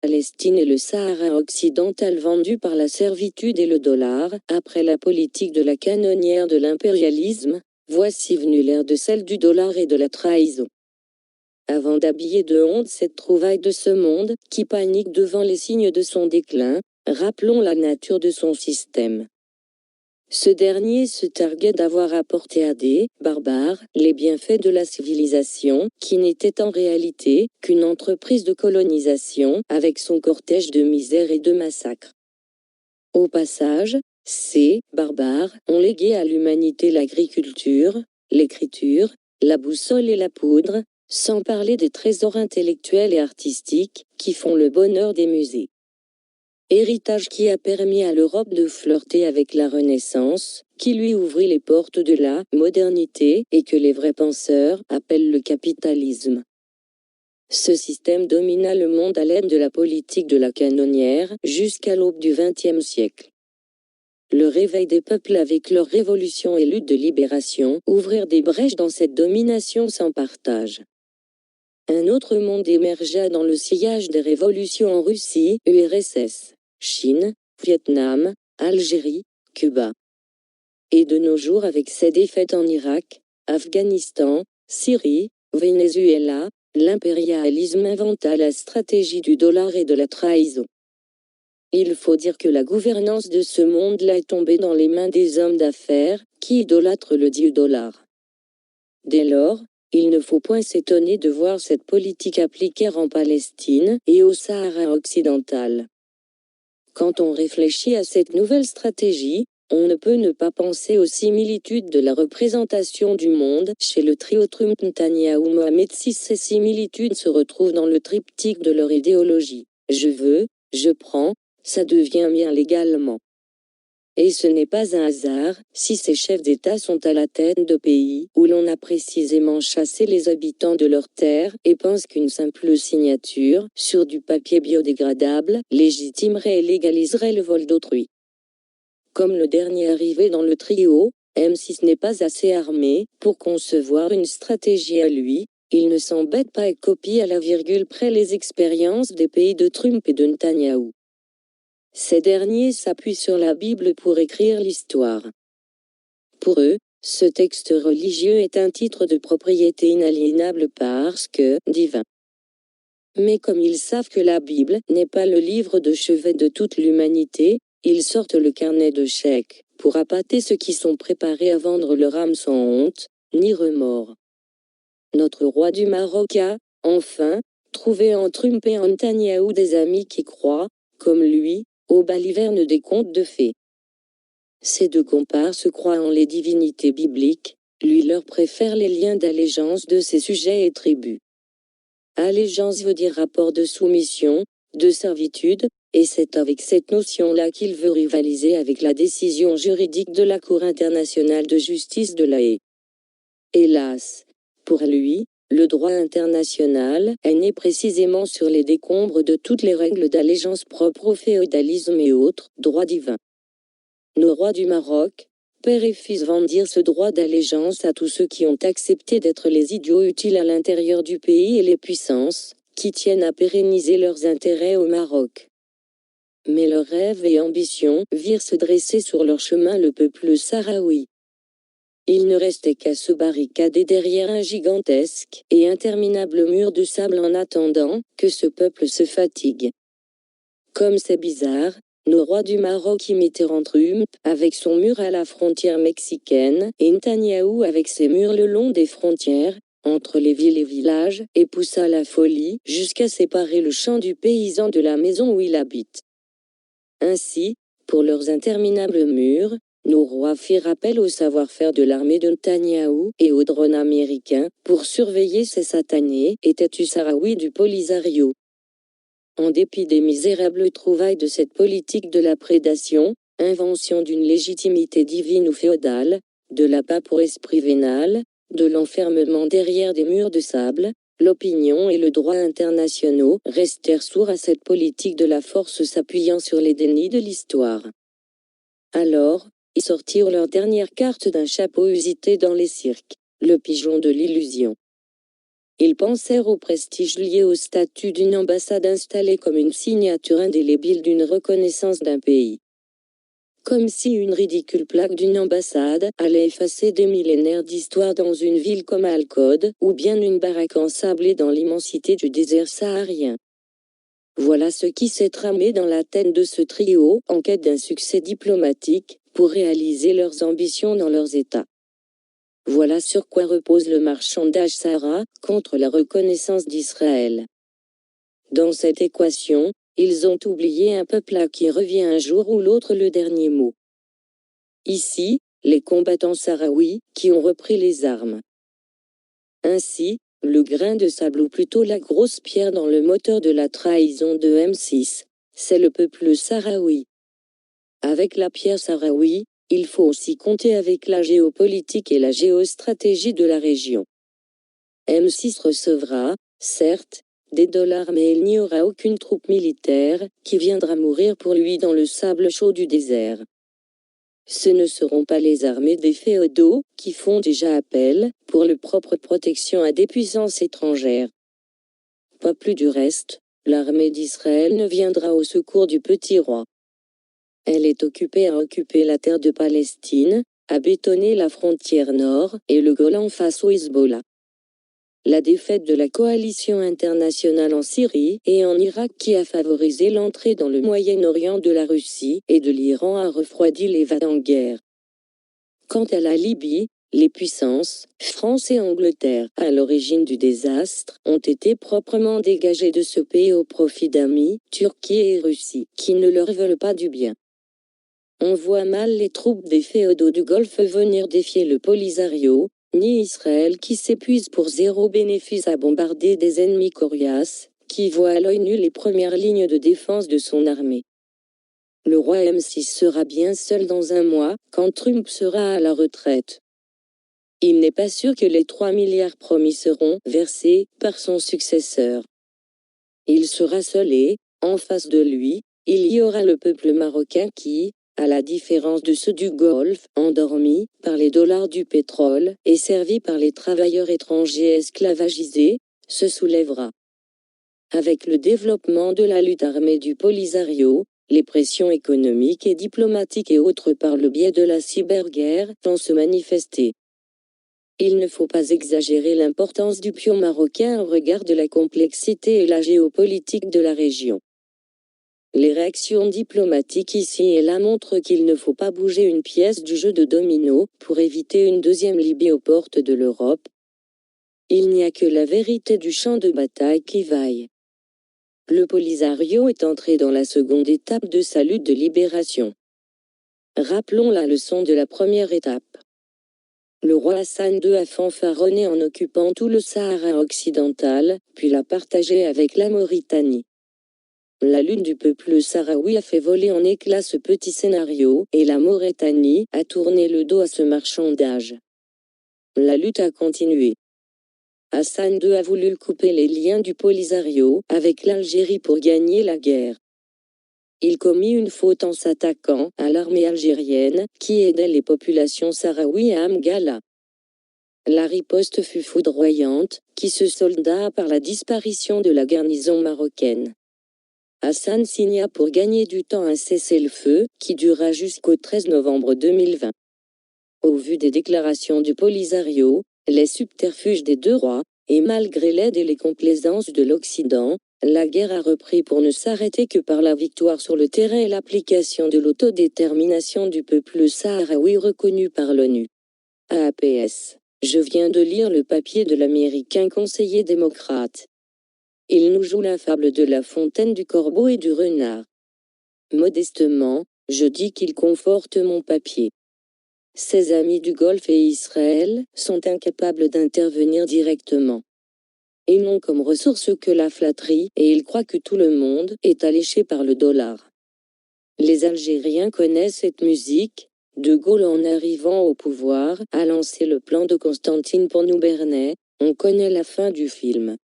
Palestine et le Sahara occidental vendus par la servitude et le dollar. Après la politique de la canonnière de l'impérialisme, voici venue l'ère de celle du dollar et de la trahison. Avant d'habiller de honte cette trouvaille de ce monde, qui panique devant les signes de son déclin, rappelons la nature de son système. Ce dernier se targuait d'avoir apporté à des barbares les bienfaits de la civilisation, qui n'était en réalité qu'une entreprise de colonisation avec son cortège de misère et de massacres. Au passage, ces barbares ont légué à l'humanité l'agriculture, l'écriture, la boussole et la poudre, sans parler des trésors intellectuels et artistiques qui font le bonheur des musées. Héritage qui a permis à l'Europe de flirter avec la Renaissance, qui lui ouvrit les portes de la modernité et que les vrais penseurs appellent le capitalisme. Ce système domina le monde à l'aide de la politique de la canonnière jusqu'à l'aube du XXe siècle. Le réveil des peuples avec leur révolution et lutte de libération ouvrirent des brèches dans cette domination sans partage. Un autre monde émergea dans le sillage des révolutions en Russie, URSS, Chine, Vietnam, Algérie, Cuba. Et de nos jours avec ses défaites en Irak, Afghanistan, Syrie, Venezuela, l'impérialisme inventa la stratégie du dollar et de la trahison. Il faut dire que la gouvernance de ce monde-là est tombée dans les mains des hommes d'affaires, qui idolâtrent le dieu dollar. Dès lors, il ne faut point s'étonner de voir cette politique appliquée en Palestine et au Sahara occidental. Quand on réfléchit à cette nouvelle stratégie, on ne peut ne pas penser aux similitudes de la représentation du monde chez le trio Trump-Netanyahou-Mohamed VI. Ces similitudes se retrouvent dans le triptyque de leur idéologie. Je veux, je prends, ça devient mien légalement. Et ce n'est pas un hasard si ces chefs d'État sont à la tête de pays où l'on a précisément chassé les habitants de leurs terres et pensent qu'une simple signature sur du papier biodégradable légitimerait et légaliserait le vol d'autrui. Comme le dernier arrivé dans le trio, M6 n'est pas assez armé pour concevoir une stratégie à lui, il ne s'embête pas et copie à la virgule près les expériences des pays de Trump et de Netanyahou. Ces derniers s'appuient sur la Bible pour écrire l'histoire. Pour eux, ce texte religieux est un titre de propriété inaliénable parce que divin. Mais comme ils savent que la Bible n'est pas le livre de chevet de toute l'humanité, ils sortent le carnet de chèques pour appâter ceux qui sont préparés à vendre leur âme sans honte, ni remords. Notre roi du Maroc a, enfin, trouvé en Trump et en Netanyahou des amis qui croient, comme lui, aux balivernes des contes de fées. Ces deux comparses croient en les divinités bibliques, lui leur préfère les liens d'allégeance de ses sujets et tribus. Allégeance veut dire rapport de soumission, de servitude, et c'est avec cette notion-là qu'il veut rivaliser avec la décision juridique de la Cour internationale de justice de La Haye. Hélas, pour lui, le droit international est né précisément sur les décombres de toutes les règles d'allégeance propres au féodalisme et autres droits divins. Nos rois du Maroc, père et fils vendent dire ce droit d'allégeance à tous ceux qui ont accepté d'être les idiots utiles à l'intérieur du pays et les puissances, qui tiennent à pérenniser leurs intérêts au Maroc. Mais leurs rêves et ambitions virent se dresser sur leur chemin le peuple sahraoui. Il ne restait qu'à se barricader derrière un gigantesque et interminable mur de sable en attendant que ce peuple se fatigue. Comme c'est bizarre, nos rois du Maroc imiteront Trump avec son mur à la frontière mexicaine et Netanyahou avec ses murs le long des frontières, entre les villes et villages, et poussa la folie jusqu'à séparer le champ du paysan de la maison où il habite. Ainsi, pour leurs interminables murs, nos rois firent appel au savoir-faire de l'armée de Netanyahou et aux drones américains pour surveiller ces satanés et têtus sahraouis du Polisario. En dépit des misérables trouvailles de cette politique de la prédation, invention d'une légitimité divine ou féodale, de l'appât pour esprit vénal, de l'enfermement derrière des murs de sable, l'opinion et le droit internationaux restèrent sourds à cette politique de la force s'appuyant sur les dénis de l'histoire. Alors, ils sortirent leur dernière carte d'un chapeau usité dans les cirques, le pigeon de l'illusion. Ils pensèrent au prestige lié au statut d'une ambassade installée comme une signature indélébile d'une reconnaissance d'un pays. Comme si une ridicule plaque d'une ambassade allait effacer des millénaires d'histoire dans une ville comme Al-Khod, ou bien une baraque ensablée dans l'immensité du désert saharien. Voilà ce qui s'est tramé dans la tête de ce trio, en quête d'un succès diplomatique, pour réaliser leurs ambitions dans leurs États. Voilà sur quoi repose le marchandage Sahara, contre la reconnaissance d'Israël. Dans cette équation, ils ont oublié un peuple à qui revient un jour ou l'autre le dernier mot. Ici, les combattants sahraouis, qui ont repris les armes. Ainsi, le grain de sable ou plutôt la grosse pierre dans le moteur de la trahison de M6, c'est le peuple sahraoui. Avec la pierre sahraoui, il faut aussi compter avec la géopolitique et la géostratégie de la région. M6 recevra, certes, des dollars, mais il n'y aura aucune troupe militaire qui viendra mourir pour lui dans le sable chaud du désert. Ce ne seront pas les armées des féodaux qui font déjà appel pour leur propre protection à des puissances étrangères. Pas plus du reste, l'armée d'Israël ne viendra au secours du petit roi. Elle est occupée à occuper la terre de Palestine, à bétonner la frontière nord et le Golan face au Hezbollah. La défaite de la coalition internationale en Syrie et en Irak qui a favorisé l'entrée dans le Moyen-Orient de la Russie et de l'Iran a refroidi les vents en guerre. Quant à la Libye, les puissances, France et Angleterre, à l'origine du désastre, ont été proprement dégagées de ce pays au profit d'amis, Turquie et Russie, qui ne leur veulent pas du bien. On voit mal les troupes des féodaux du Golfe venir défier le Polisario, ni Israël qui s'épuise pour zéro bénéfice à bombarder des ennemis coriaces, qui voient à l'œil nu les premières lignes de défense de son armée. Le roi M6 sera bien seul dans un mois, quand Trump sera à la retraite. Il n'est pas sûr que les 3 milliards promis seront versés par son successeur. Il sera seul et, en face de lui, il y aura le peuple marocain qui, à la différence de ceux du Golfe, endormis par les dollars du pétrole et servis par les travailleurs étrangers esclavagisés, se soulèvera. Avec le développement de la lutte armée du Polisario, les pressions économiques et diplomatiques et autres par le biais de la cyberguerre vont se manifester. Il ne faut pas exagérer l'importance du pion marocain au regard de la complexité et la géopolitique de la région. Les réactions diplomatiques ici et là montrent qu'il ne faut pas bouger une pièce du jeu de domino pour éviter une deuxième Libye aux portes de l'Europe. Il n'y a que la vérité du champ de bataille qui vaille. Le Polisario est entré dans la seconde étape de sa lutte de libération. Rappelons la leçon de la première étape. Le roi Hassan II a fanfaronné en occupant tout le Sahara occidental, puis l'a partagé avec la Mauritanie. La lutte du peuple sahraoui a fait voler en éclats ce petit scénario, et la Mauritanie a tourné le dos à ce marchandage. La lutte a continué. Hassan II a voulu couper les liens du Polisario avec l'Algérie pour gagner la guerre. Il commit une faute en s'attaquant à l'armée algérienne qui aidait les populations sahraouies à Amgala. La riposte fut foudroyante, qui se solda par la disparition de la garnison marocaine. Hassan signa pour gagner du temps un cessez-le-feu qui dura jusqu'au 13 novembre 2020. Au vu des déclarations du Polisario, les subterfuges des deux rois, et malgré l'aide et les complaisances de l'Occident, la guerre a repris pour ne s'arrêter que par la victoire sur le terrain et l'application de l'autodétermination du peuple sahraoui reconnu par l'ONU. APS. Je viens de lire le papier de l'américain conseiller démocrate. Il nous joue la fable de la fontaine du corbeau et du renard. Modestement, je dis qu'il conforte mon papier. Ses amis du Golfe et Israël sont incapables d'intervenir directement. Ils n'ont comme ressource que la flatterie et ils croient que tout le monde est alléché par le dollar. Les Algériens connaissent cette musique. De Gaulle en arrivant au pouvoir a lancé le plan de Constantine pour nous berner. On connaît la fin du film.